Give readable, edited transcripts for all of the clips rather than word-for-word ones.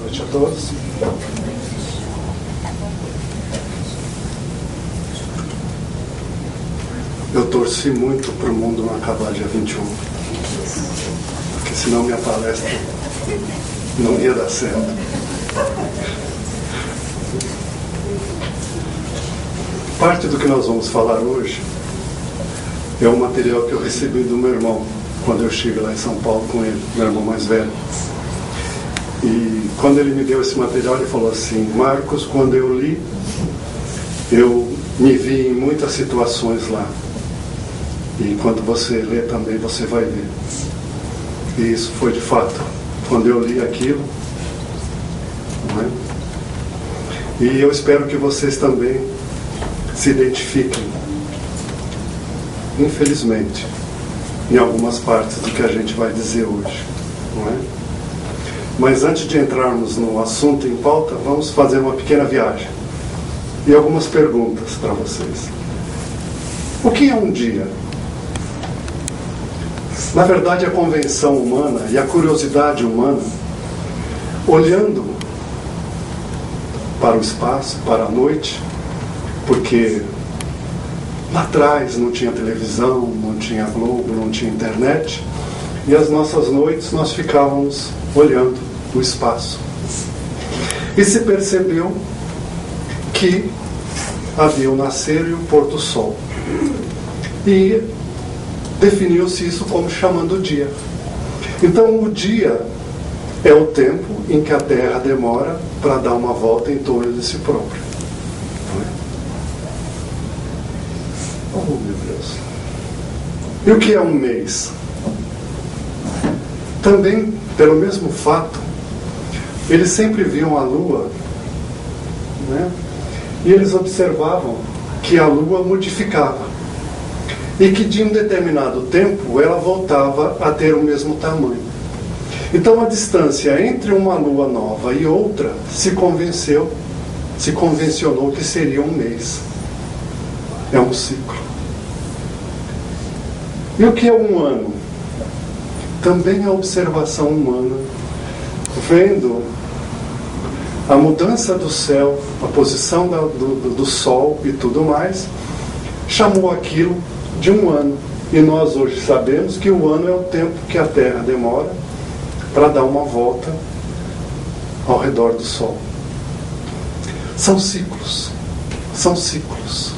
noite a todos. Eu torci muito para o mundo não acabar dia 21, porque senão minha palestra não ia dar certo. Parte do que nós vamos falar hoje é um material que eu recebi do meu irmão quando eu estive lá em São Paulo com ele, meu irmão mais velho. E quando ele me deu esse material, ele falou assim: Marcos, quando eu li, eu me vi em muitas situações lá. E quando você lê também, você vai ver. E isso foi de fato. Quando eu li aquilo, não é? E eu espero que vocês também se identifiquem, infelizmente, em algumas partes do que a gente vai dizer hoje, não é? Mas antes de entrarmos no assunto em pauta, vamos fazer uma pequena viagem e algumas perguntas para vocês. O que é um dia? Na verdade, a convenção humana e a curiosidade humana, olhando para o espaço, para a noite, porque lá atrás não tinha televisão, não tinha Globo, não tinha internet, e as nossas noites nós ficávamos olhando o espaço. E se percebeu que havia o nascer e o pôr do sol. E definiu-se isso como chamando o dia. Então o dia é o tempo em que a Terra demora para dar uma volta em torno de si própria. Oh, meu Deus. E o que é um mês? Também, pelo mesmo fato, eles sempre viam a Lua, né? E eles observavam que a Lua modificava e que de um determinado tempo ela voltava a ter o mesmo tamanho. Então a distância entre uma Lua nova e outra se convencionou que seria um mês. É um ciclo. E o que é um ano? Também a observação humana, vendo a mudança do céu, a posição do sol e tudo mais, chamou aquilo de um ano. E nós hoje sabemos que o ano é o tempo que a Terra demora para dar uma volta ao redor do sol. São ciclos. São ciclos.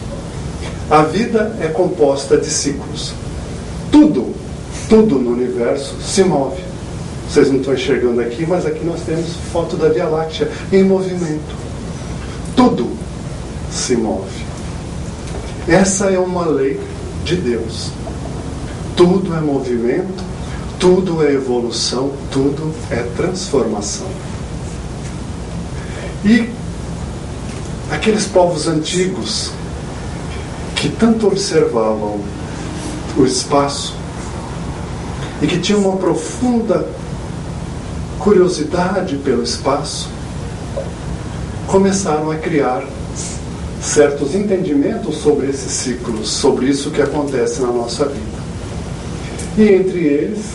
A vida é composta de ciclos. Tudo no universo se move. Vocês não estão enxergando aqui, mas aqui nós temos foto da Via Láctea em movimento. Tudo se move. Essa é uma lei de Deus. Tudo é movimento, tudo é evolução, tudo é transformação. E aqueles povos antigos que tanto observavam o espaço e que tinham uma profunda curiosidade pelo espaço, começaram a criar certos entendimentos sobre esses ciclos, sobre isso que acontece na nossa vida. E entre eles,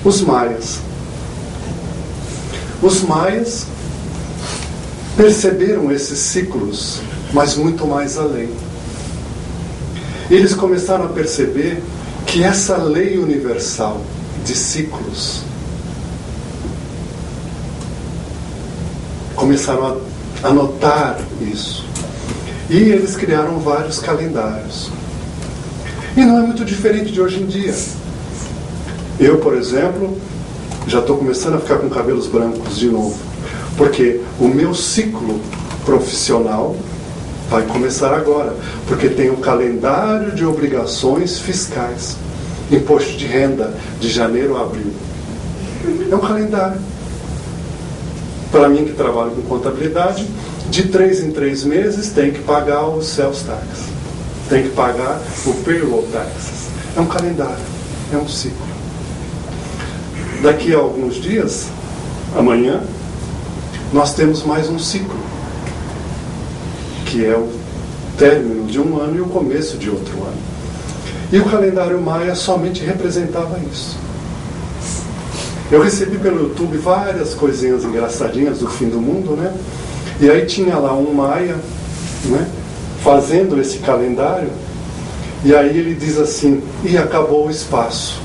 os maias. Os maias perceberam esses ciclos, mas muito mais além. Eles começaram a perceber que essa lei universal de ciclos, começaram a notar isso. E eles criaram vários calendários. E não é muito diferente de hoje em dia. Eu, por exemplo, já estou começando a ficar com cabelos brancos de novo, porque o meu ciclo profissional vai começar agora, porque tem o calendário de obrigações fiscais, imposto de renda, de janeiro a abril. É um calendário. Para mim, que trabalho com contabilidade, de 3 em 3 meses tem que pagar o sales tax, tem que pagar o payroll taxes. É um calendário, é um ciclo. Daqui a alguns dias, amanhã, nós temos mais um ciclo, que é o término de um ano e o começo de outro ano. E o calendário maia somente representava isso. Eu recebi pelo YouTube várias coisinhas engraçadinhas do fim do mundo, né? E aí tinha lá um maia, né, fazendo esse calendário, e aí ele diz assim: e acabou o espaço.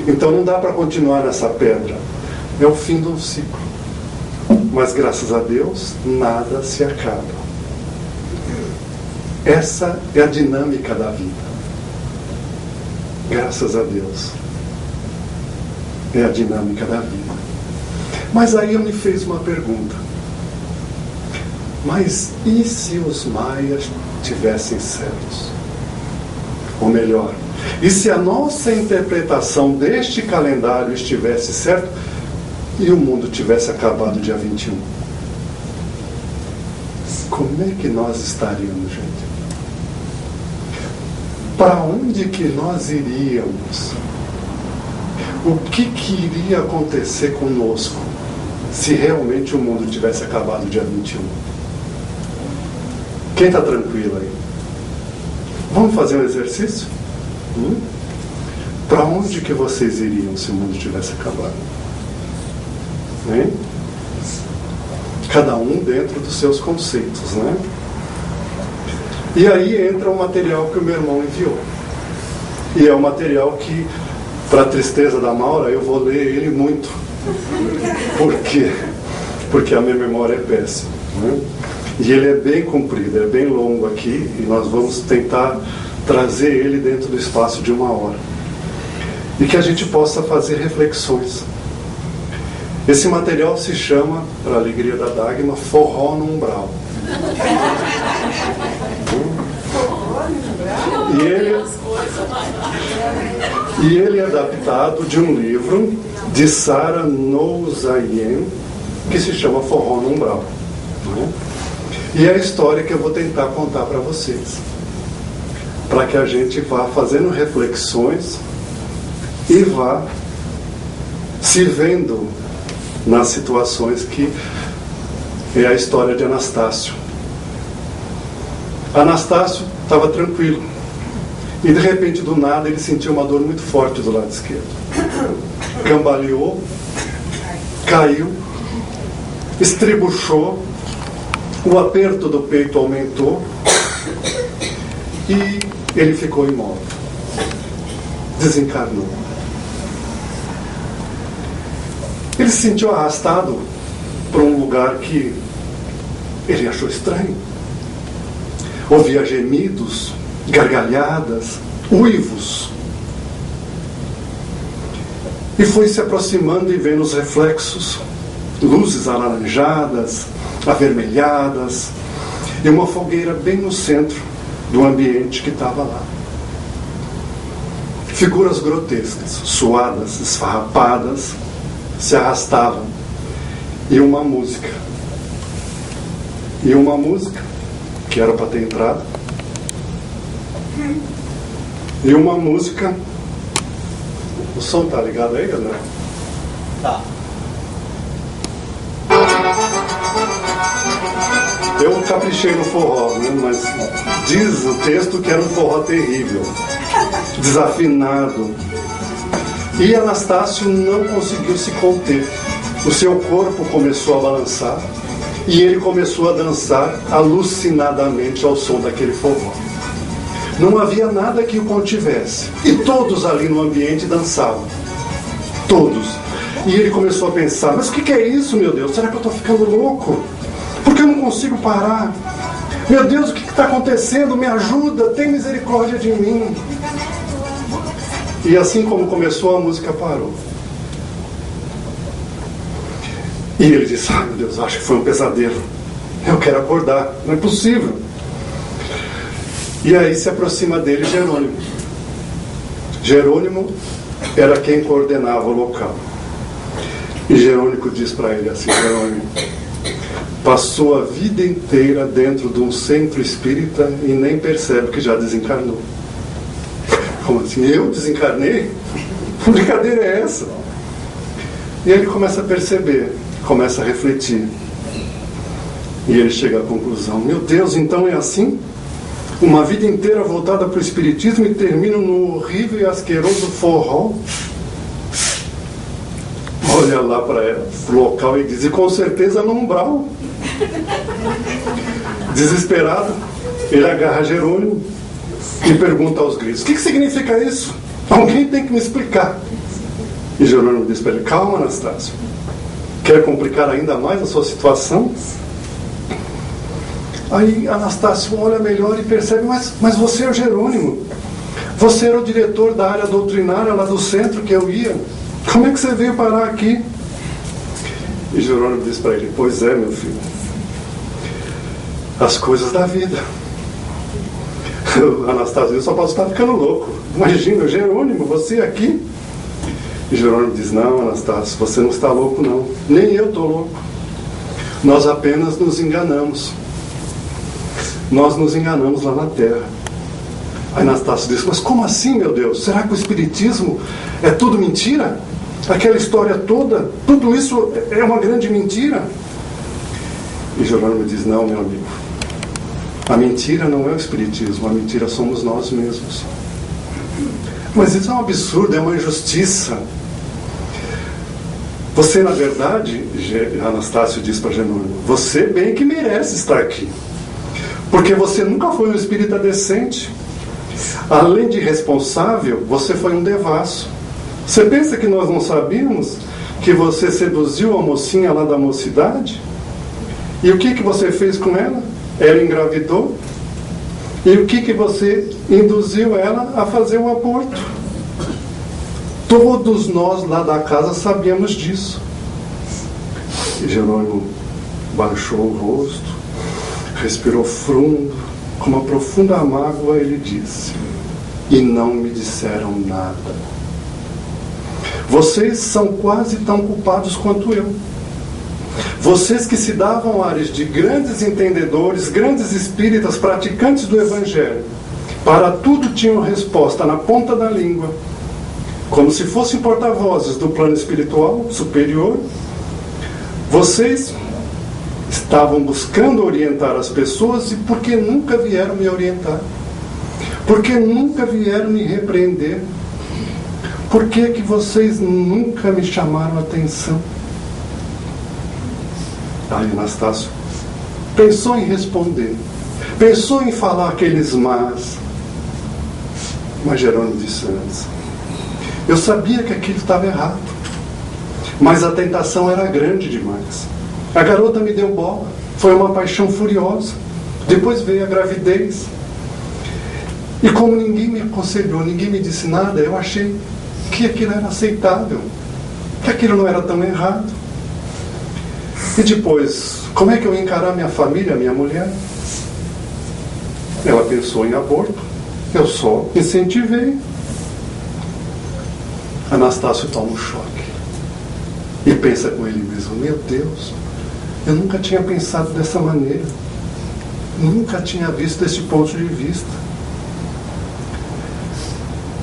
Então não dá para continuar nessa pedra. É o fim de um ciclo. Mas graças a Deus, nada se acaba. Essa é a dinâmica da vida. Graças a Deus. É a dinâmica da vida. Mas aí eu me fiz uma pergunta. Mas e se os maias tivessem certos? Ou melhor, e se a nossa interpretação deste calendário estivesse certa e o mundo tivesse acabado dia 21? Como é que nós estaríamos, gente? Para onde que nós iríamos? O que iria acontecer conosco se realmente o mundo tivesse acabado dia 21? Quem está tranquilo aí? Vamos fazer um exercício? Para onde que vocês iriam se o mundo tivesse acabado? Hein? Cada um dentro dos seus conceitos, né? E aí entra o material que o meu irmão enviou. E é um material que, para a tristeza da Maura, eu vou ler ele muito. Por quê? Porque a minha memória é péssima, né? E ele é bem comprido, é bem longo aqui, e nós vamos tentar trazer ele dentro do espaço de 1 hora. E que a gente possa fazer reflexões. Esse material se chama, para a alegria da Dagmar, Forró no Umbral. E ele é adaptado de um livro de Sara Nouzaien, que se chama Forró no Umbral. E é a história que eu vou tentar contar para vocês, para que a gente vá fazendo reflexões e vá se vendo nas situações que é a história de Anastácio. Anastácio estava tranquilo e de repente, do nada, ele sentiu uma dor muito forte do lado esquerdo. Cambaleou, caiu, estribuchou, o aperto do peito aumentou e ele ficou imóvel, desencarnou. Ele se sentiu arrastado para um lugar que ele achou estranho. Ouvia gemidos, gargalhadas, uivos. E foi se aproximando e vendo os reflexos, luzes alaranjadas, avermelhadas, e uma fogueira bem no centro do ambiente que estava lá. Figuras grotescas, suadas, esfarrapadas, se arrastavam. E uma música. E uma música que era para ter entrado. E uma música. O som tá ligado aí, André? Tá. Eu caprichei no forró, né? Mas diz o texto que era um forró terrível, desafinado. E Anastácio não conseguiu se conter. O seu corpo começou a balançar e ele começou a dançar alucinadamente ao som daquele forró. Não havia nada que o contivesse. E todos ali no ambiente dançavam. Todos. E ele começou a pensar: mas o que é isso, meu Deus? Será que eu estou ficando louco? Por que eu não consigo parar? Meu Deus, o que está acontecendo? Me ajuda, tem misericórdia de mim. E assim como começou, a música parou. E ele disse: meu Deus, acho que foi um pesadelo. Eu quero acordar, não é possível. E aí se aproxima dele Jerônimo. Jerônimo era quem coordenava o local. E Jerônimo diz para ele assim: Jerônimo, passou a vida inteira dentro de um centro espírita e nem percebe que já desencarnou. Como assim? Eu desencarnei? Que brincadeira é essa? E ele começa a perceber, começa a refletir. E ele chega à conclusão: meu Deus, então é assim? Uma vida inteira voltada para o espiritismo e termino no horrível e asqueroso forró? olha lá para o local e diz: e com certeza no umbral. Desesperado, ele agarra Jerônimo e pergunta aos gritos: o que significa isso? Alguém tem que me explicar. E Jerônimo diz para ele: calma, Anastácio, quer complicar ainda mais a sua situação? Aí Anastácio olha melhor e percebe: mas você é o Jerônimo, você era o diretor da área doutrinária lá do centro que eu ia, como é que você veio parar aqui? E Jerônimo diz para ele: pois é, meu filho, as coisas da vida. Anastácio: eu só posso estar ficando louco, imagina, Jerônimo, você aqui? E Jerônimo diz: não, Anastácio, você não está louco não, nem eu estou louco, nós apenas nos enganamos. Nós nos enganamos lá na Terra. Aí Anastácio diz: mas como assim, meu Deus? Será que o Espiritismo é tudo mentira? Aquela história toda, tudo isso é uma grande mentira? E Jerônimo diz: não, meu amigo, a mentira não é o Espiritismo, a mentira somos nós mesmos. Mas isso é um absurdo, é uma injustiça. Você, na verdade, Anastácio diz para Jerônimo, você bem que merece estar aqui, porque você nunca foi um espírita decente. Além de responsável, você foi um devasso. Você pensa que nós não sabíamos que você seduziu a mocinha lá da mocidade? E o que você fez com ela? Ela engravidou. E o que você induziu ela a fazer um aborto? Todos nós lá da casa sabíamos disso. E Jerônimo baixou o rosto, respirou fundo, com uma profunda mágoa ele disse: e não me disseram nada. Vocês são quase tão culpados quanto eu. Vocês que se davam ares de grandes entendedores, grandes espíritas, praticantes do Evangelho, para tudo tinham resposta na ponta da língua, como se fossem porta-vozes do plano espiritual superior. Vocês estavam buscando orientar as pessoas, e por que nunca vieram me orientar? Por que nunca vieram me repreender? Por que vocês nunca me chamaram a atenção? Aí Anastácio pensou em responder, pensou em falar aqueles mas Jerônimo disse antes: eu sabia que aquilo estava errado, mas a tentação era grande demais. A garota me deu bola, foi uma paixão furiosa, depois veio a gravidez, e como ninguém me aconselhou, ninguém me disse nada, eu achei que aquilo era aceitável, que aquilo não era tão errado. E depois, como é que eu ia encarar minha família, minha mulher? Ela pensou em aborto, eu só incentivei. Anastácio toma um choque e pensa com ele mesmo: meu Deus, eu nunca tinha pensado dessa maneira, nunca tinha visto desse ponto de vista.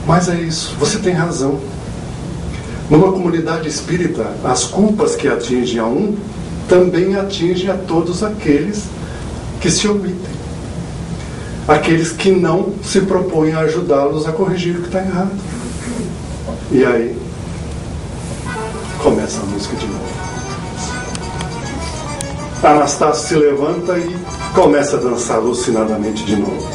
Mas é isso, você tem razão. Numa comunidade espírita, as culpas que atingem a um também atingem a todos aqueles que se omitem, aqueles que não se propõem a ajudá-los a corrigir o que está errado. E aí começa a música de novo. Anastácio se levanta e começa a dançar alucinadamente de novo.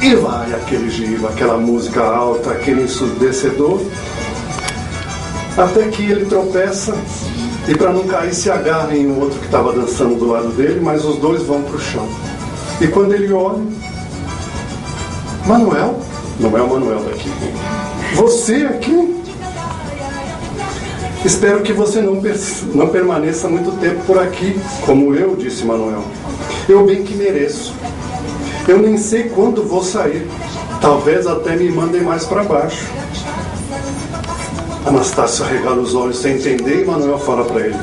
E vai aquele giro, aquela música alta, aquele ensurdecedor, até que ele tropeça e, para não cair, se agarra em um outro que estava dançando do lado dele, mas os dois vão para o chão. E quando ele olha: Manuel? Não é o Manuel daqui. Você aqui? Espero que você não permaneça muito tempo por aqui, como eu, disse Manuel. Eu bem que mereço. Eu nem sei quando vou sair. Talvez até me mandem mais para baixo. Anastácio arregala os olhos sem entender, e Manuel fala para ele: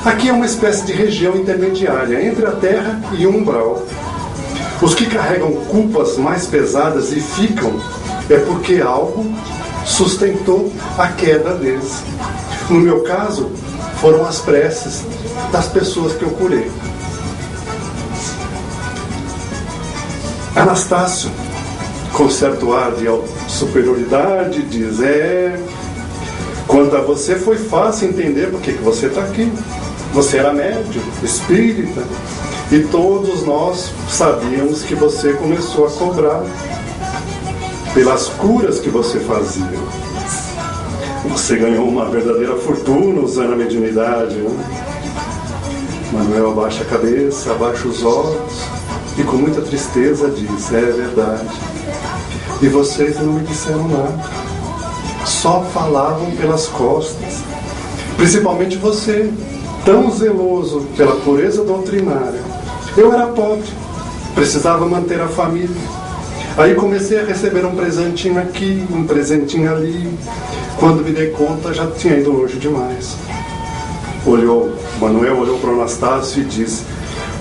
aqui é uma espécie de região intermediária entre a terra e o umbral. Os que carregam culpas mais pesadas e ficam é porque algo sustentou a queda deles. No meu caso, foram as preces das pessoas que eu curei. Anastácio, com certo ar de superioridade, diz: Quanto a você, foi fácil entender por que você está aqui. Você era médium, espírita, e todos nós sabíamos que você começou a cobrar pelas curas que você fazia. Você ganhou uma verdadeira fortuna usando a mediunidade, né? Manuel abaixa a cabeça, abaixa os olhos e com muita tristeza diz: é verdade. E vocês não me disseram nada. Só falavam pelas costas. Principalmente você, tão zeloso pela pureza doutrinária. Eu era pobre, precisava manter a família. Aí comecei a receber um presentinho aqui, um presentinho ali. Quando me dei conta, já tinha ido longe demais. Manuel olhou para o Anastácio e disse: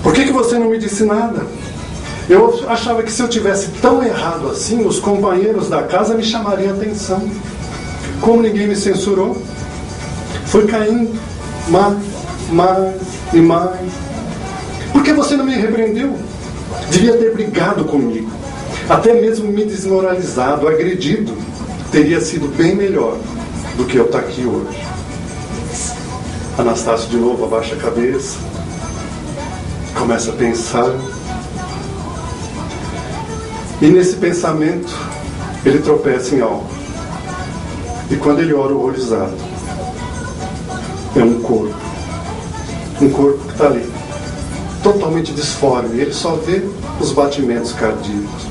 por que você não me disse nada? Eu achava que se eu tivesse tão errado assim, os companheiros da casa me chamariam a atenção. Como ninguém me censurou, foi caindo mais e mais. Por que você não me repreendeu? Devia ter brigado comigo, até mesmo me desmoralizado, agredido. Teria sido bem melhor do que eu estar aqui hoje. Anastácio de novo abaixa a cabeça, começa a pensar, e nesse pensamento ele tropeça em algo. E quando ele olha horrorizado, é um corpo que está ali, totalmente disforme. Ele só vê os batimentos cardíacos.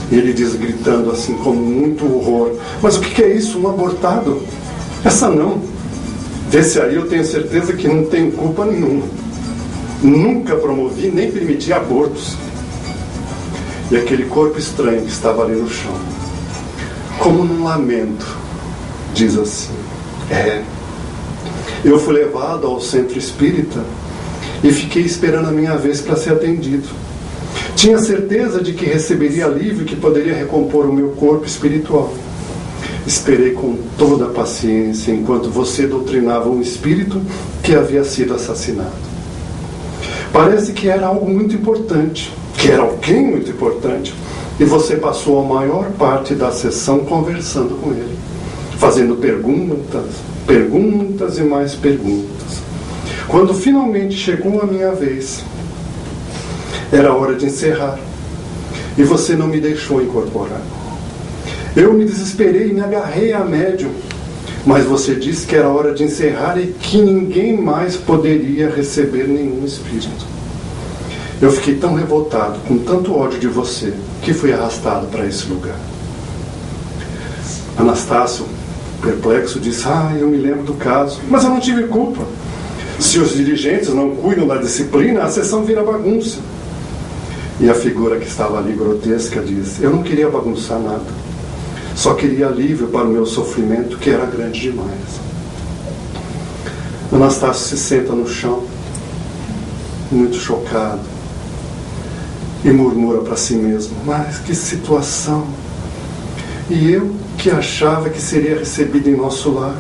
E ele diz, gritando assim, com muito horror: mas o que é isso? Um abortado? Essa não. Desse aí eu tenho certeza que não tenho culpa nenhuma. Nunca promovi nem permiti abortos. E aquele corpo estranho que estava ali no chão, como num lamento, diz assim: eu fui levado ao centro espírita e fiquei esperando a minha vez para ser atendido. Tinha certeza de que receberia alívio, que poderia recompor o meu corpo espiritual. Esperei com toda a paciência enquanto você doutrinava um espírito que havia sido assassinado. Parece que era algo muito importante, que era alguém muito importante, e você passou a maior parte da sessão conversando com ele, fazendo perguntas e mais perguntas. Quando finalmente chegou a minha vez, era hora de encerrar, e você não me deixou incorporar. Eu me desesperei e me agarrei à médium, mas você disse que era hora de encerrar e que ninguém mais poderia receber nenhum espírito. Eu fiquei tão revoltado, com tanto ódio de você, que fui arrastado para esse lugar. Anastácio, perplexo, disse: eu me lembro do caso, mas eu não tive culpa. Se os dirigentes não cuidam da disciplina, a sessão vira bagunça. E a figura que estava ali, grotesca, disse: eu não queria bagunçar nada. Só queria alívio para o meu sofrimento, que era grande demais. Anastácio se senta no chão, muito chocado, e murmura para si mesmo: mas que situação! E eu, que achava que seria recebido em nosso lar,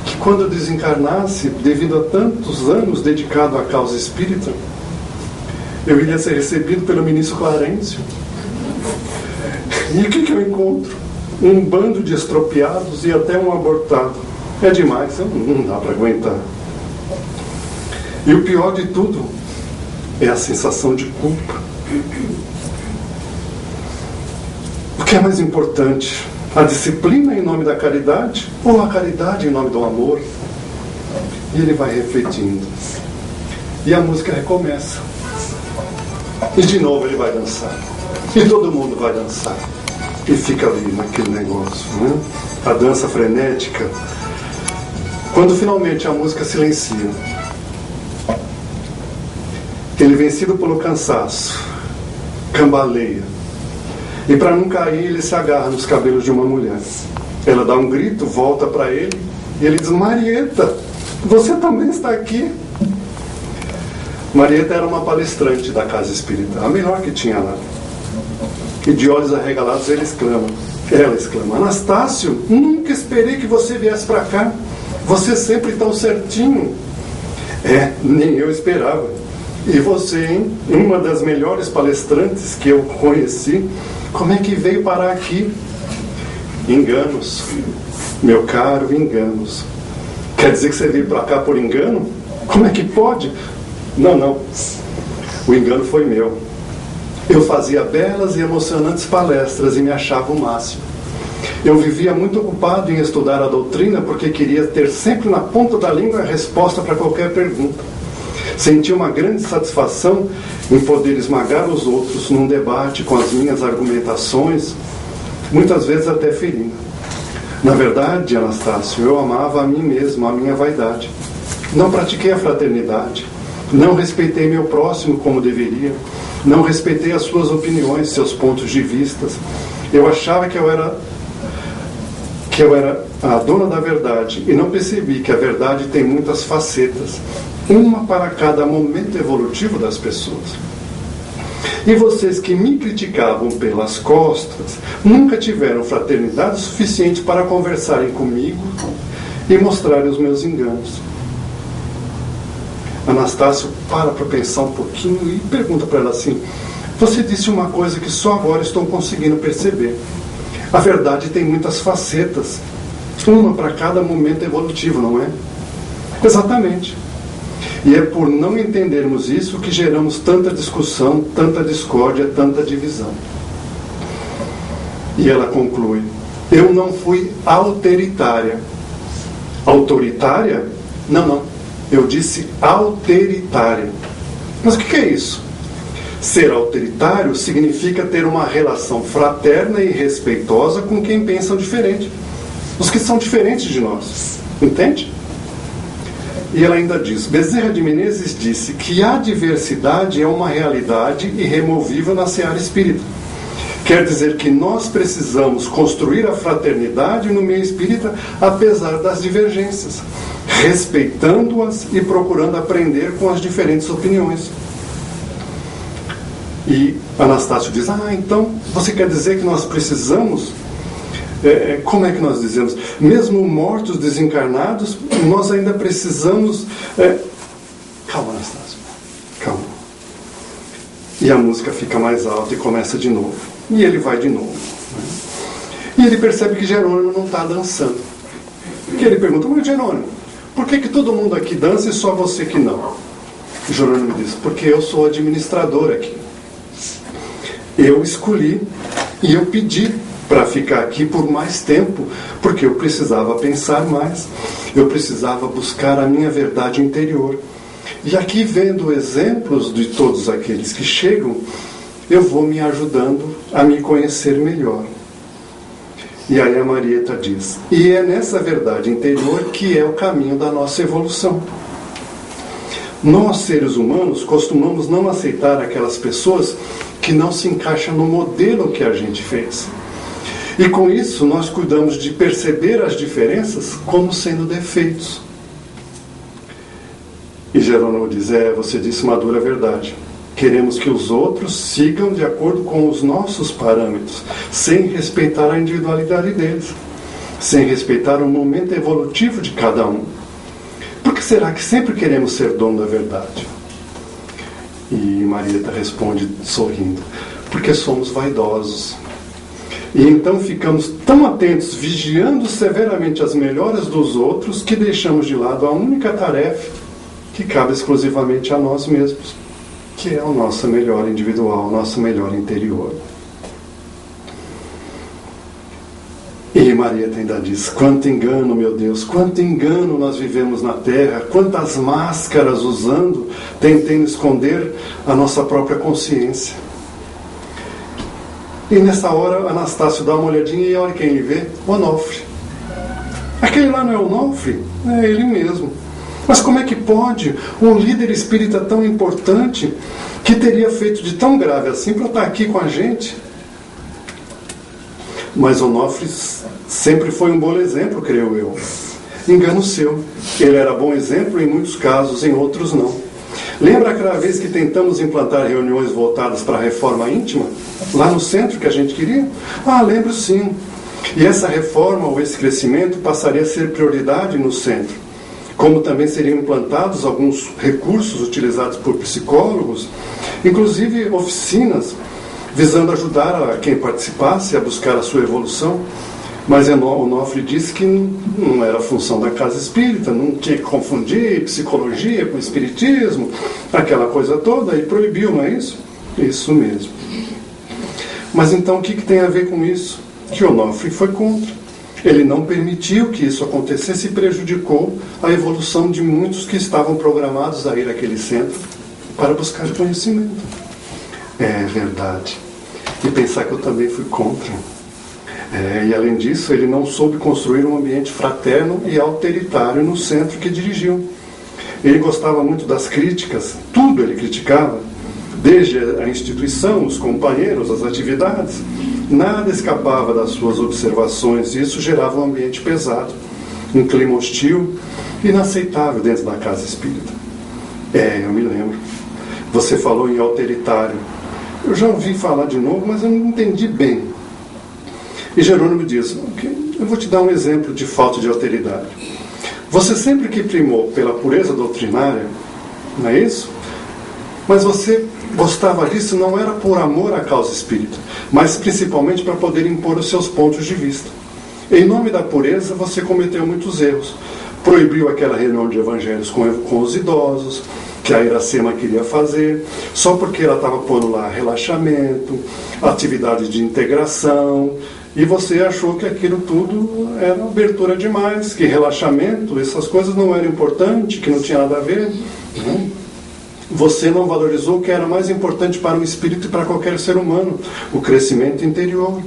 que quando eu desencarnasse, devido a tantos anos dedicado à causa espírita, eu iria ser recebido pelo ministro Clarencio. E o que eu encontro? Um bando de estropiados e até um abortado. É demais, não dá para aguentar. E o pior de tudo é a sensação de culpa. O que é mais importante? A disciplina em nome da caridade ou a caridade em nome do amor? E ele vai refletindo. E a música recomeça. E de novo ele vai dançar. E todo mundo vai dançar. E fica ali naquele negócio, né? A dança frenética. Quando finalmente a música silencia, ele, vencido pelo cansaço, cambaleia. E para não cair, ele se agarra nos cabelos de uma mulher. Ela dá um grito, volta para ele, e ele diz: Marieta, você também está aqui. Marieta era uma palestrante da casa espírita, a melhor que tinha lá. E de olhos arregalados ela exclama: Anastácio, nunca esperei que você viesse para cá. Você sempre tão certinho. Nem eu esperava. E você, hein? Uma das melhores palestrantes que eu conheci, como é que veio parar aqui? Enganos. Meu caro, enganos. Quer dizer que você veio para cá por engano? Como é que pode? Não. O engano foi meu. Eu fazia belas e emocionantes palestras e me achava o máximo. Eu vivia muito ocupado em estudar a doutrina porque queria ter sempre na ponta da língua a resposta para qualquer pergunta. Sentia uma grande satisfação em poder esmagar os outros num debate com as minhas argumentações, muitas vezes até ferindo. Na verdade, Anastácio, eu amava a mim mesmo, a minha vaidade. Não pratiquei a fraternidade. Não respeitei meu próximo como deveria. Não respeitei as suas opiniões, seus pontos de vista. Eu achava que eu era a dona da verdade e não percebi que a verdade tem muitas facetas, uma para cada momento evolutivo das pessoas. E vocês que me criticavam pelas costas nunca tiveram fraternidade suficiente para conversarem comigo e mostrarem os meus enganos. Anastácio para pensar um pouquinho e pergunta para ela assim: você disse uma coisa que só agora estou conseguindo perceber. A verdade tem muitas facetas, uma para cada momento evolutivo, não é? Exatamente. E é por não entendermos isso que geramos tanta discussão, tanta discórdia, tanta divisão. E ela conclui: eu não fui autoritária. Autoritária? Não. Eu disse autoritária. Mas o que é isso? Ser autoritário significa ter uma relação fraterna e respeitosa com quem pensam diferente. Os que são diferentes de nós. Entende? E ela ainda diz: Bezerra de Menezes disse que a diversidade é uma realidade irremovível na seara espírita. Quer dizer que nós precisamos construir a fraternidade no meio espírita apesar das divergências, respeitando-as e procurando aprender com as diferentes opiniões. E Anastácio diz: então você quer dizer que nós precisamos, como é que nós dizemos, mesmo mortos, desencarnados, nós ainda precisamos... Calma, Anastácio, calma. E a música fica mais alta e começa de novo. E ele vai de novo. Né? E ele percebe que Jerônimo não está dançando. E ele pergunta: mas Jerônimo, por que todo mundo aqui dança e só você que não? E Jerônimo diz: porque eu sou administrador aqui. Eu escolhi e eu pedi para ficar aqui por mais tempo, porque eu precisava pensar mais, eu precisava buscar a minha verdade interior. E aqui, vendo exemplos de todos aqueles que chegam, eu vou me ajudando a me conhecer melhor. E aí a Marieta diz: e é nessa verdade interior que é o caminho da nossa evolução. Nós, seres humanos, costumamos não aceitar aquelas pessoas que não se encaixam no modelo que a gente fez. E com isso nós cuidamos de perceber as diferenças como sendo defeitos. E Jerônimo diz: você disse uma dura verdade. Queremos que os outros sigam de acordo com os nossos parâmetros, sem respeitar a individualidade deles, sem respeitar o momento evolutivo de cada um. Por que será que sempre queremos ser dono da verdade? E Marieta responde sorrindo: porque somos vaidosos. E então ficamos tão atentos, vigiando severamente as melhoras dos outros, que deixamos de lado a única tarefa que cabe exclusivamente a nós mesmos, que é o nosso melhor individual, o nosso melhor interior. E Marieta ainda diz: quanto engano, meu Deus, quanto engano nós vivemos na Terra, quantas máscaras usando, tentando esconder a nossa própria consciência. E nessa hora, Anastácio dá uma olhadinha e olha quem ele vê: Onofre. Aquele lá não é Onofre? É ele mesmo. Mas como é que pode um líder espírita tão importante, que teria feito de tão grave assim, para estar aqui com a gente? Mas Onofre sempre foi um bom exemplo, creio eu. Engano seu. Ele era bom exemplo em muitos casos, em outros não. Lembra aquela vez que tentamos implantar reuniões voltadas para a reforma íntima? Lá no centro que a gente queria? Lembro sim. E essa reforma ou esse crescimento passaria a ser prioridade no centro. Como também seriam implantados alguns recursos utilizados por psicólogos, inclusive oficinas, visando ajudar a quem participasse a buscar a sua evolução. Mas Onofre disse que não era função da casa espírita, não tinha que confundir psicologia com espiritismo, aquela coisa toda, e proibiu, não é isso? Isso mesmo. Mas então o que tem a ver com isso? Que Onofre foi contra. Ele não permitiu que isso acontecesse e prejudicou a evolução de muitos que estavam programados a ir àquele centro para buscar conhecimento. É verdade. E pensar que eu também fui contra. E além disso, ele não soube construir um ambiente fraterno e autoritário no centro que dirigiu. Ele gostava muito das críticas, tudo ele criticava, desde a instituição, os companheiros, as atividades. Nada escapava das suas observações e isso gerava um ambiente pesado, um clima hostil, inaceitável dentro da casa espírita. Eu me lembro. Você falou em autoritário. Eu já ouvi falar de novo, mas eu não entendi bem. E Jerônimo diz, eu vou te dar um exemplo de falta de alteridade. Você sempre que primou pela pureza doutrinária, não é isso? Mas você gostava disso não era por amor à causa espírita, mas principalmente para poder impor os seus pontos de vista. Em nome da pureza, você cometeu muitos erros. Proibiu aquela reunião de evangelhos com os idosos, que a Iracema queria fazer, só porque ela estava pondo lá relaxamento, atividade de integração, e você achou que aquilo tudo era abertura demais, que relaxamento, essas coisas não eram importantes, que não tinha nada a ver. Né? Você não valorizou o que era mais importante para o espírito e para qualquer ser humano, o crescimento interior,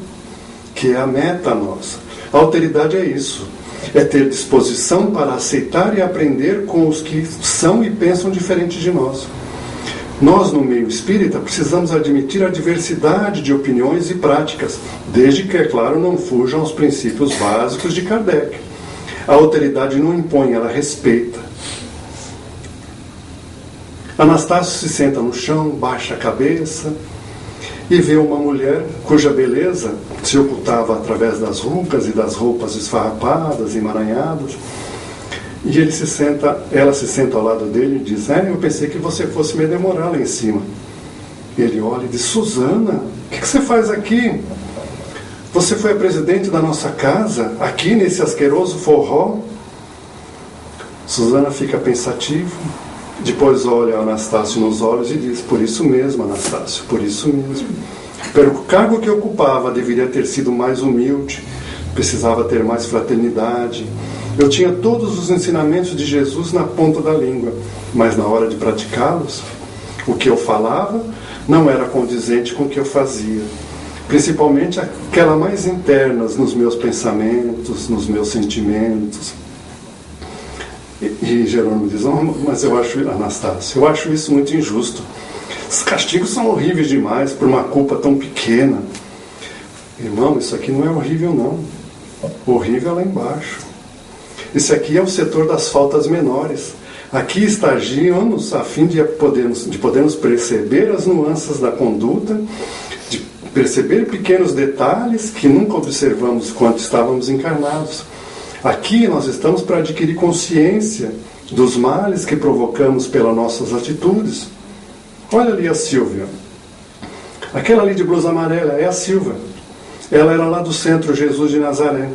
que é a meta nossa. A alteridade é isso, é ter disposição para aceitar e aprender com os que são e pensam diferente de nós. Nós, no meio espírita, precisamos admitir a diversidade de opiniões e práticas, desde que, é claro, não fujam aos princípios básicos de Kardec. A alteridade não impõe, ela respeita. Anastácio se senta no chão, baixa a cabeça e vê uma mulher cuja beleza se ocultava através das rugas e das roupas esfarrapadas, emaranhadas. E ela se senta ao lado dele e diz, eu pensei que você fosse me demorar lá em cima. E ele olha e diz, Suzana, o que você faz aqui? Você foi a presidente da nossa casa, aqui nesse asqueroso forró? Suzana fica pensativa, depois olha Anastácio nos olhos e diz, por isso mesmo, Anastácio, por isso mesmo. Pelo cargo que ocupava, deveria ter sido mais humilde, precisava ter mais fraternidade. Eu tinha todos os ensinamentos de Jesus na ponta da língua, mas na hora de praticá-los, o que eu falava não era condizente com o que eu fazia. Principalmente aquela mais internas nos meus pensamentos, nos meus sentimentos. E Jerônimo diz, mas Anastácio, eu acho isso muito injusto. Os castigos são horríveis demais por uma culpa tão pequena. Irmão, isso aqui não é horrível não. Horrível é lá embaixo. Esse aqui é o setor das faltas menores. Aqui estagiamos a fim de podermos perceber as nuances da conduta, de perceber pequenos detalhes que nunca observamos quando estávamos encarnados. Aqui nós estamos para adquirir consciência dos males que provocamos pelas nossas atitudes. Olha ali a Silvia. Aquela ali de blusa amarela é a Silvia. Ela era lá do Centro Jesus de Nazaré.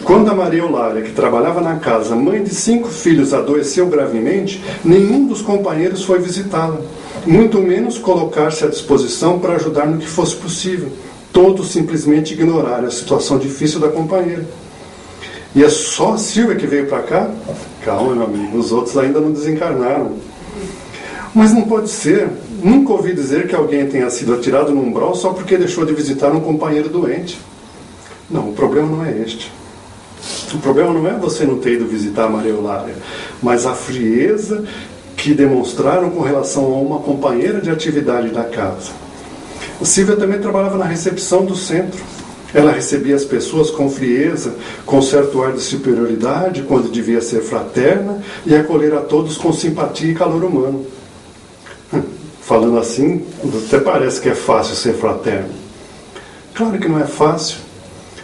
Quando a Maria Eulália, que trabalhava na casa, mãe de 5 filhos, adoeceu gravemente, nenhum dos companheiros foi visitá-la, muito menos colocar-se à disposição para ajudar no que fosse possível. Todos simplesmente ignoraram a situação difícil da companheira. E é só a Silvia que veio para cá? Calma, meu amigo, os outros ainda não desencarnaram. Mas não pode ser. Nunca ouvi dizer que alguém tenha sido atirado num umbral só porque deixou de visitar um companheiro doente. Não, o problema não é este. O problema não é você não ter ido visitar a Maria Eulália, mas a frieza que demonstraram com relação a uma companheira de atividade da casa. A Silvia também trabalhava na recepção do centro. Ela recebia as pessoas com frieza, com certo ar de superioridade, quando devia ser fraterna, e acolher a todos com simpatia e calor humano. Falando assim, até parece que é fácil ser fraterno. Claro que não é fácil,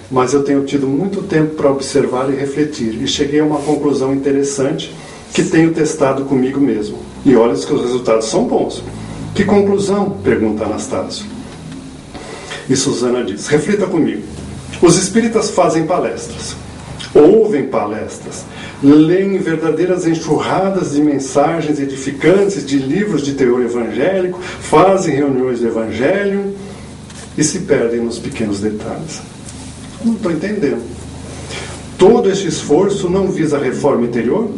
mas eu tenho tido muito tempo para observar e refletir, e cheguei a uma conclusão interessante que tenho testado comigo mesmo. E olha que os resultados são bons. Que conclusão? Pergunta Anastácio. E Suzana diz, reflita comigo. Os espíritas fazem palestras, ouvem palestras, leem verdadeiras enxurradas de mensagens edificantes, de livros de teor evangélico, fazem reuniões do evangelho e se perdem nos pequenos detalhes. Não estou entendendo. Todo esse esforço não visa a reforma interior?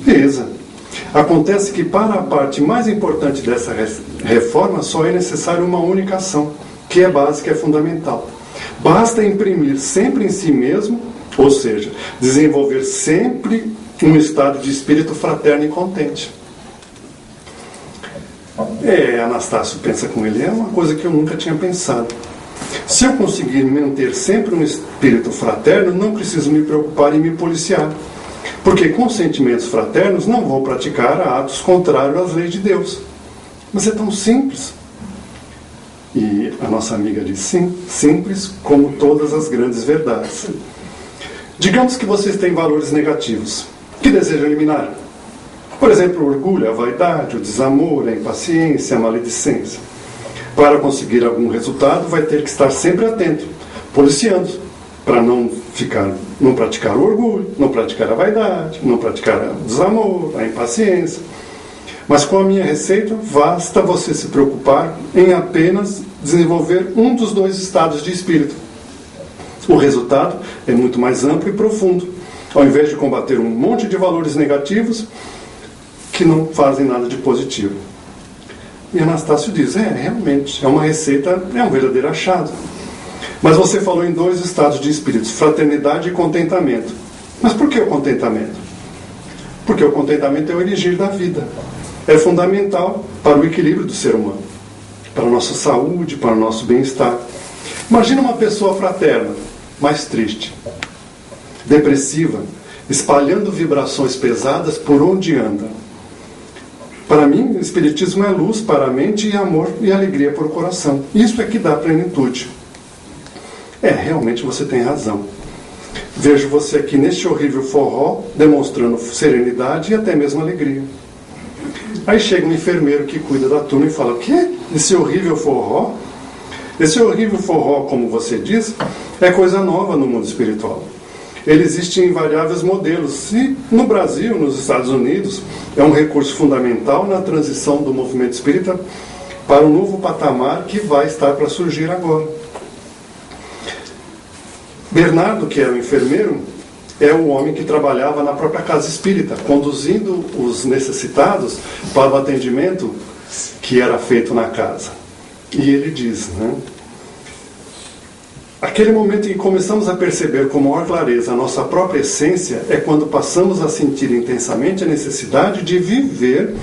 Visa. Acontece que para a parte mais importante dessa reforma só é necessária uma única ação, que é básica e é fundamental. Basta imprimir sempre em si mesmo, ou seja, desenvolver sempre um estado de espírito fraterno e contente. Anastácio pensa com ele, é uma coisa que eu nunca tinha pensado. Se eu conseguir manter sempre um espírito fraterno, não preciso me preocupar em me policiar. Porque com sentimentos fraternos não vou praticar atos contrários às leis de Deus. Mas é tão simples. E a nossa amiga diz, sim, simples como todas as grandes verdades. Digamos que vocês têm valores negativos, que desejam eliminar. Por exemplo, o orgulho, a vaidade, o desamor, a impaciência, a maledicência. Para conseguir algum resultado, vai ter que estar sempre atento, policiando, para não praticar o orgulho, não praticar a vaidade, não praticar o desamor, a impaciência. Mas com a minha receita, basta você se preocupar em apenas desenvolver um dos dois estados de espírito. O resultado é muito mais amplo e profundo. Ao invés de combater um monte de valores negativos que não fazem nada de positivo. E Anastácio diz, realmente, é uma receita, é um verdadeiro achado. Mas você falou em dois estados de espíritos, fraternidade e contentamento. Mas por que o contentamento? Porque o contentamento é o elegir da vida. É fundamental para o equilíbrio do ser humano, para a nossa saúde, para o nosso bem-estar. Imagina uma pessoa fraterna, mas triste, depressiva, espalhando vibrações pesadas por onde anda. Para mim, o Espiritismo é luz para a mente e amor e alegria para o coração. Isso é que dá plenitude. Realmente você tem razão. Vejo você aqui neste horrível forró, demonstrando serenidade e até mesmo alegria. Aí chega um enfermeiro que cuida da turma e fala, o quê? Esse horrível forró? Esse horrível forró, como você diz, é coisa nova no mundo espiritual. Ele existe em variáveis modelos. E no Brasil, nos Estados Unidos, é um recurso fundamental na transição do movimento espírita para um novo patamar que vai estar para surgir agora. Bernardo, que era o enfermeiro, é o homem que trabalhava na própria casa espírita, conduzindo os necessitados para o atendimento que era feito na casa. E ele diz, aquele momento em que começamos a perceber com maior clareza a nossa própria essência é quando passamos a sentir intensamente a necessidade de viver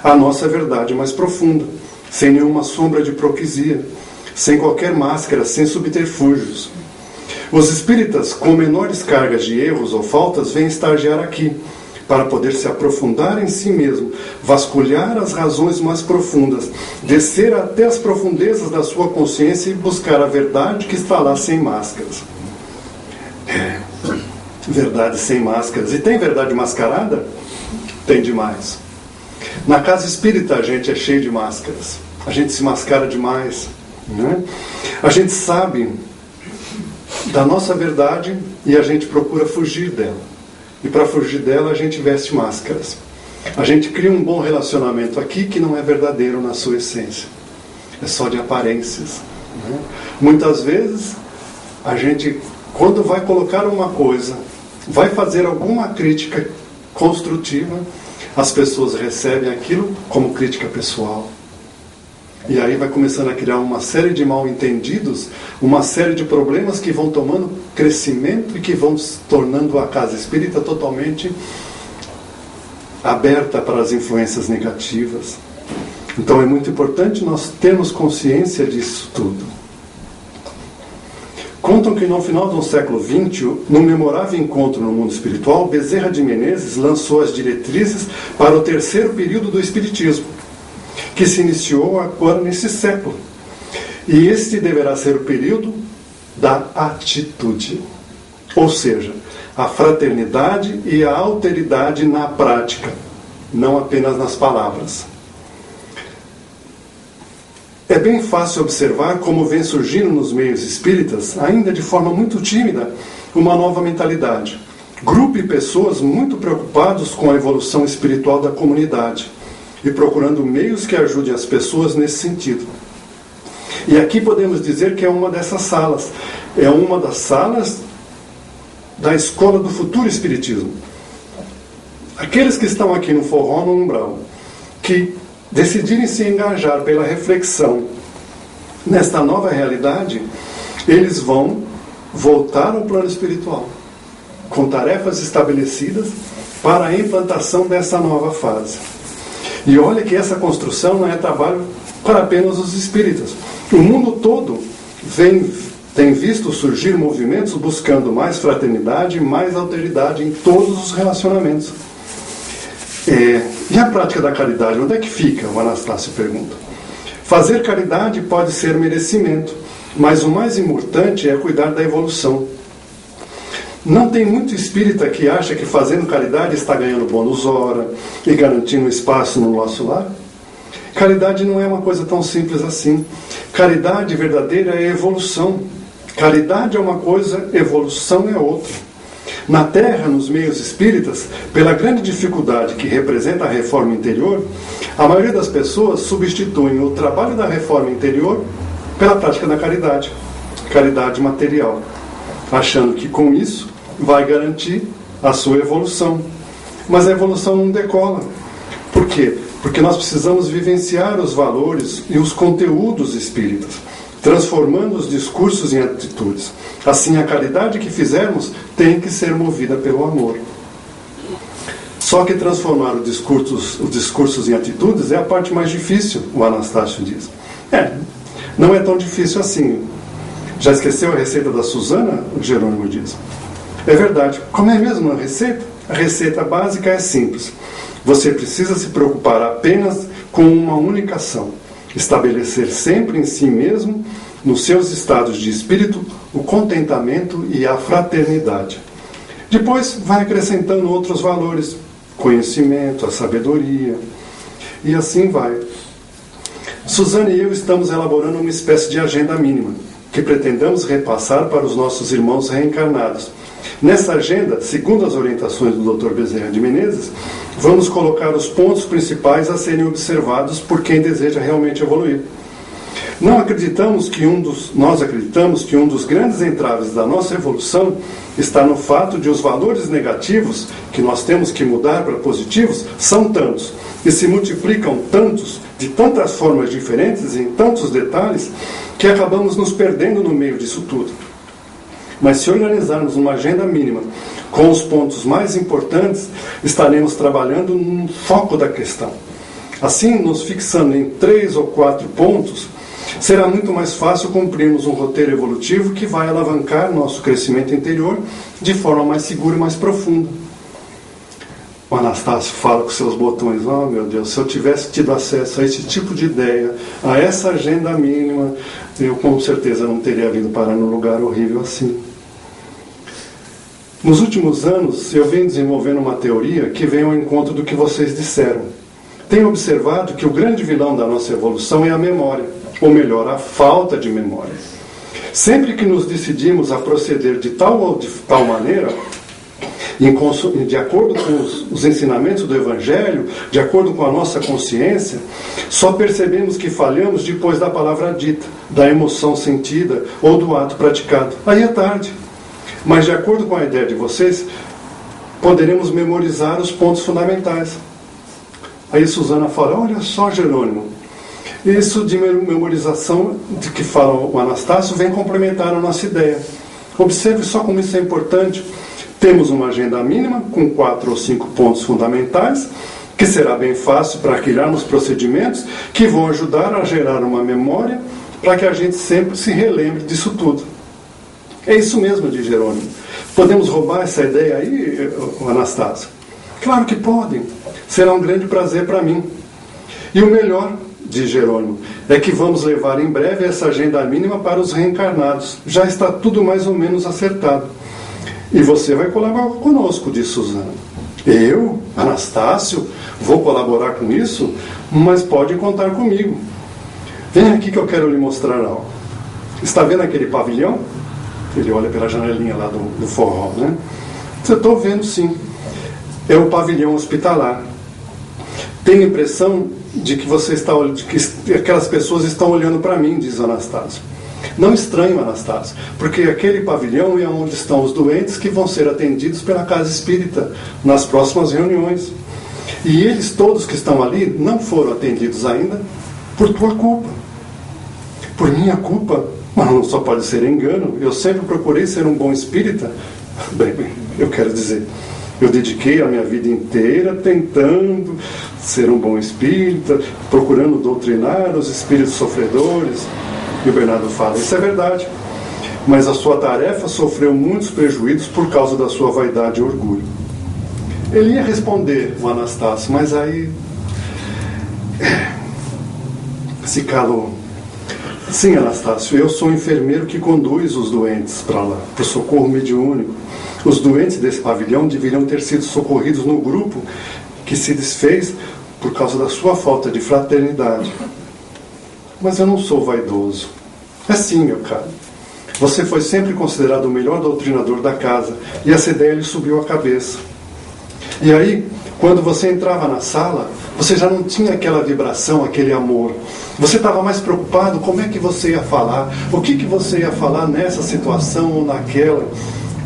a nossa verdade mais profunda, sem nenhuma sombra de hipocrisia, sem qualquer máscara, sem subterfúgios. Os espíritas, com menores cargas de erros ou faltas, vêm estagiar aqui, para poder se aprofundar em si mesmo, vasculhar as razões mais profundas, descer até as profundezas da sua consciência e buscar a verdade que está lá sem máscaras. Verdade sem máscaras. E tem verdade mascarada? Tem demais. Na casa espírita a gente é cheio de máscaras. A gente se mascara demais. A gente sabe da nossa verdade e a gente procura fugir dela. E para fugir dela a gente veste máscaras. A gente cria um bom relacionamento aqui que não é verdadeiro na sua essência. É só de aparências. Muitas vezes a gente, quando vai colocar uma coisa, vai fazer alguma crítica construtiva, as pessoas recebem aquilo como crítica pessoal. E aí vai começando a criar uma série de mal-entendidos, uma série de problemas que vão tomando crescimento e que vão se tornando a casa espírita totalmente aberta para as influências negativas. Então é muito importante nós termos consciência disso tudo. Contam que no final do século XX, num memorável encontro no mundo espiritual, Bezerra de Menezes lançou as diretrizes para o terceiro período do Espiritismo, que se iniciou agora nesse século. E este deverá ser o período da atitude. Ou seja, a fraternidade e a alteridade na prática, não apenas nas palavras. É bem fácil observar como vem surgindo nos meios espíritas, ainda de forma muito tímida, uma nova mentalidade. Grupo e pessoas muito preocupados com a evolução espiritual da comunidade e procurando meios que ajudem as pessoas nesse sentido. E aqui podemos dizer que é uma dessas salas. É uma das salas da Escola do Futuro Espiritismo. Aqueles que estão aqui no forró, no umbral, que decidirem se engajar pela reflexão nesta nova realidade, eles vão voltar ao plano espiritual, com tarefas estabelecidas para a implantação dessa nova fase. E olha que essa construção não é trabalho para apenas os espíritas. O mundo todo tem visto surgir movimentos buscando mais fraternidade e mais alteridade em todos os relacionamentos. E a prática da caridade, onde é que fica? O Anastácio pergunta. Fazer caridade pode ser merecimento, mas o mais importante é cuidar da evolução. Não tem muito espírita que acha que fazendo caridade está ganhando bônus hora e garantindo espaço no nosso lar? Caridade não é uma coisa tão simples assim. Caridade verdadeira é evolução. Caridade é uma coisa, evolução é outra. Na Terra, nos meios espíritas, pela grande dificuldade que representa a reforma interior, a maioria das pessoas substituem o trabalho da reforma interior pela prática da caridade, caridade material, achando que com isso vai garantir a sua evolução. Mas a evolução não decola. Por quê? Porque nós precisamos vivenciar os valores e os conteúdos espíritas, transformando os discursos em atitudes. Assim, a caridade que fizermos tem que ser movida pelo amor. Só que transformar os discursos em atitudes é a parte mais difícil, o Anastácio diz. Não é tão difícil assim. Já esqueceu a receita da Suzana? O Jerônimo diz. É verdade. Como é mesmo a receita? A receita básica é simples. Você precisa se preocupar apenas com uma única ação. Estabelecer sempre em si mesmo, nos seus estados de espírito, o contentamento e a fraternidade. Depois vai acrescentando outros valores, conhecimento, a sabedoria, e assim vai. Suzana e eu estamos elaborando uma espécie de agenda mínima, que pretendamos repassar para os nossos irmãos reencarnados. Nessa agenda, segundo as orientações do Dr. Bezerra de Menezes, vamos colocar os pontos principais a serem observados por quem deseja realmente evoluir. Nós acreditamos que um dos grandes entraves da nossa evolução está no fato de os valores negativos que nós temos que mudar para positivos são tantos e se multiplicam tantos, de tantas formas diferentes, em tantos detalhes, que acabamos nos perdendo no meio disso tudo. Mas se organizarmos uma agenda mínima com os pontos mais importantes, estaremos trabalhando no foco da questão. Assim, nos fixando em 3 ou 4 pontos, será muito mais fácil cumprirmos um roteiro evolutivo que vai alavancar nosso crescimento interior de forma mais segura e mais profunda. O Anastácio fala com seus botões: oh meu Deus, se eu tivesse tido acesso a esse tipo de ideia, a essa agenda mínima, eu com certeza não teria vindo parar num lugar horrível assim. Nos últimos anos, eu venho desenvolvendo uma teoria que vem ao encontro do que vocês disseram. Tenho observado que o grande vilão da nossa evolução é a memória, ou melhor, a falta de memória. Sempre que nos decidimos a proceder de tal ou de tal maneira, de acordo com os ensinamentos do Evangelho, de acordo com a nossa consciência, só percebemos que falhamos depois da palavra dita, da emoção sentida ou do ato praticado. Aí é tarde. Mas de acordo com a ideia de vocês, poderemos memorizar os pontos fundamentais. Aí Suzana fala: olha só, Jerônimo, isso de memorização de que fala o Anastácio vem complementar a nossa ideia. Observe só como isso é importante. Temos uma agenda mínima com 4 ou 5 pontos fundamentais, que será bem fácil para criarmos procedimentos que vão ajudar a gerar uma memória para que a gente sempre se relembre disso tudo. É isso mesmo, de Jerônimo. Podemos roubar essa ideia aí, Anastácio? Claro que podem. Será um grande prazer para mim. E o melhor, diz Jerônimo, é que vamos levar em breve essa agenda mínima para os reencarnados. Já está tudo mais ou menos acertado. E você vai colaborar conosco, diz Suzana. Eu, Anastácio, vou colaborar com isso, mas pode contar comigo. Vem aqui que eu quero lhe mostrar algo. Está vendo aquele pavilhão? Ele olha pela janelinha lá do forró, né? Eu estou vendo, sim. É o pavilhão hospitalar. Tenho a impressão de que aquelas pessoas estão olhando para mim, diz Anastácio. Não estranho, Anastácio, porque aquele pavilhão é onde estão os doentes que vão ser atendidos pela casa espírita nas próximas reuniões. E eles todos que estão ali não foram atendidos ainda por tua culpa. Por minha culpa? Mas não só pode ser engano. Eu sempre procurei ser um bom espírita. Bem, eu quero dizer, eu dediquei a minha vida inteira tentando ser um bom espírita, procurando doutrinar os espíritos sofredores. E o Bernardo fala, isso é verdade. Mas a sua tarefa sofreu muitos prejuízos por causa da sua vaidade e orgulho. Ele ia responder o Anastácio, mas aí se calou. Sim, Anastácio, eu sou o enfermeiro que conduz os doentes para lá, para o socorro mediúnico. Os doentes desse pavilhão deveriam ter sido socorridos no grupo que se desfez por causa da sua falta de fraternidade. Mas eu não sou vaidoso. É sim, meu caro. Você foi sempre considerado o melhor doutrinador da casa, e essa ideia lhe subiu à cabeça. E aí, quando você entrava na sala, você já não tinha aquela vibração, aquele amor. Você estava mais preocupado como é que você ia falar, o que você ia falar nessa situação ou naquela.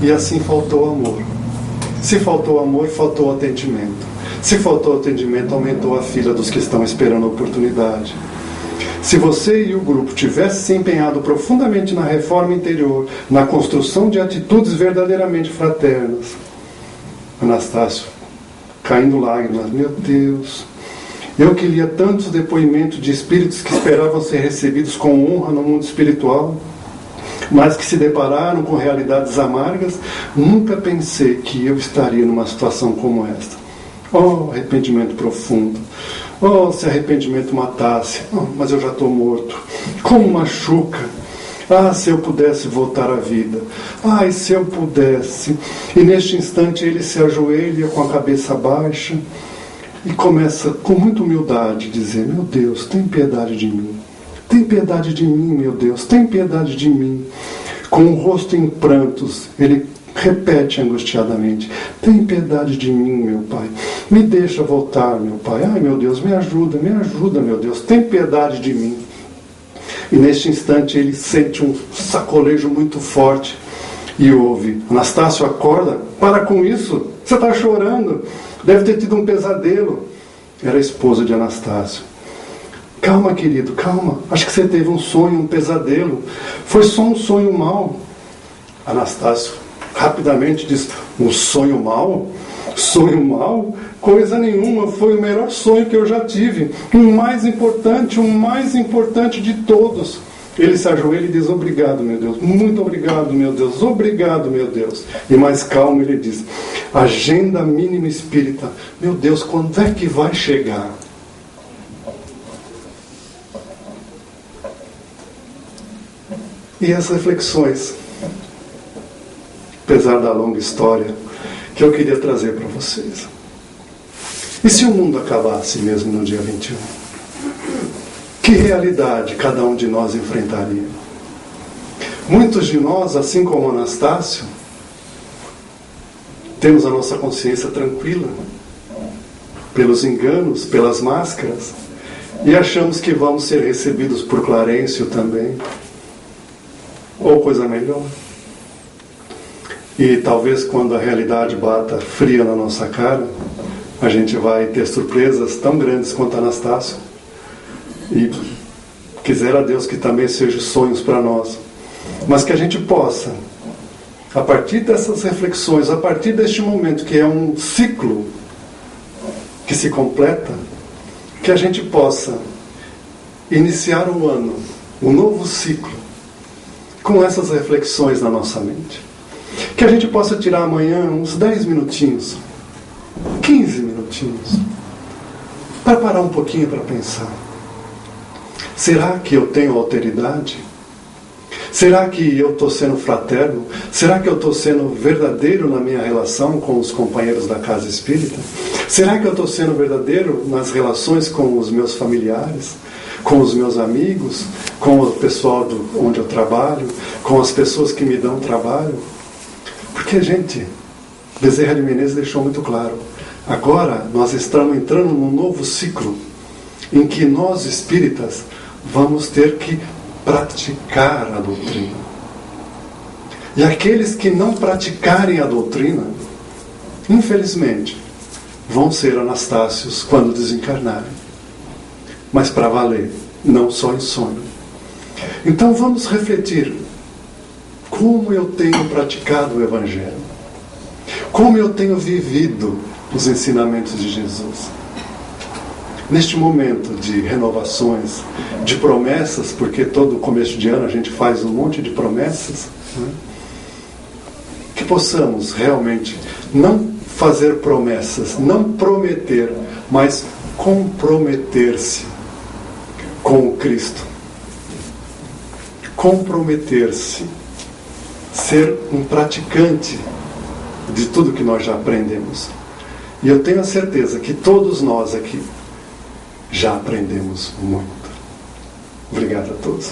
E assim faltou amor. Se faltou amor, faltou atendimento. Se faltou atendimento, aumentou a fila dos que estão esperando a oportunidade. Se você e o grupo tivessem se empenhado profundamente na reforma interior, na construção de atitudes verdadeiramente fraternas, Anastácio, caindo lágrimas, meu Deus, eu que lia tantos depoimentos de espíritos que esperavam ser recebidos com honra no mundo espiritual, mas que se depararam com realidades amargas, nunca pensei que eu estaria numa situação como esta. Oh, arrependimento profundo. Oh, se arrependimento matasse. Oh, mas eu já estou morto. Como machuca. Ah, se eu pudesse voltar à vida. Ai, se eu pudesse. E neste instante ele se ajoelha com a cabeça baixa e começa com muita humildade a dizer, meu Deus, tem piedade de mim. Tem piedade de mim, meu Deus, tem piedade de mim. Com o rosto em prantos, ele repete angustiadamente, tem piedade de mim, meu Pai. Me deixa voltar, meu Pai. Ai, meu Deus, me ajuda, meu Deus. Tem piedade de mim. E neste instante ele sente um sacolejo muito forte e ouve, Anastácio, acorda, para com isso, você está chorando, deve ter tido um pesadelo. Era a esposa de Anastácio. Calma, querido, calma, acho que você teve um sonho, um pesadelo, foi só um sonho mau. Anastácio rapidamente diz, um sonho mau? Sonho mau? Coisa nenhuma, foi o melhor sonho que eu já tive, o mais importante de todos. Ele se ajoelha e diz, obrigado, meu Deus, muito obrigado, meu Deus, obrigado, meu Deus. E mais calmo ele diz, agenda mínima espírita, meu Deus, quando é que vai chegar? E as reflexões, apesar da longa história, que eu queria trazer para vocês. E se o mundo acabasse mesmo no dia 21? Que realidade cada um de nós enfrentaria? Muitos de nós, assim como Anastácio, temos a nossa consciência tranquila pelos enganos, pelas máscaras, e achamos que vamos ser recebidos por Clarencio também, ou coisa melhor. E talvez quando a realidade bata fria na nossa cara, a gente vai ter surpresas tão grandes quanto Anastácio. E quisera Deus que também sejam sonhos para nós. Mas que a gente possa, a partir dessas reflexões, a partir deste momento que é um ciclo que se completa, que a gente possa iniciar o ano, um novo ciclo, com essas reflexões na nossa mente. Que a gente possa tirar amanhã uns 10 minutinhos, 15 minutinhos, para parar um pouquinho para pensar. Será que eu tenho alteridade? Será que eu estou sendo fraterno? Será que eu estou sendo verdadeiro na minha relação com os companheiros da casa espírita? Será que eu estou sendo verdadeiro nas relações com os meus familiares, com os meus amigos, com o pessoal onde eu trabalho, com as pessoas que me dão trabalho? Porque, gente, Bezerra de Menezes deixou muito claro. Agora nós estamos entrando num novo ciclo em que nós espíritas vamos ter que praticar a doutrina. E aqueles que não praticarem a doutrina, infelizmente, vão ser Anastácios quando desencarnarem. Mas para valer, não só em sonho. Então vamos refletir. Como eu tenho praticado o Evangelho? Como eu tenho vivido os ensinamentos de Jesus? Neste momento de renovações, de promessas, porque todo começo de ano a gente faz um monte de promessas, né? Que possamos realmente não fazer promessas, não prometer, mas comprometer-se com o Cristo. Comprometer-se, ser um praticante de tudo que nós já aprendemos. E eu tenho a certeza que todos nós aqui já aprendemos muito. Obrigado a todos.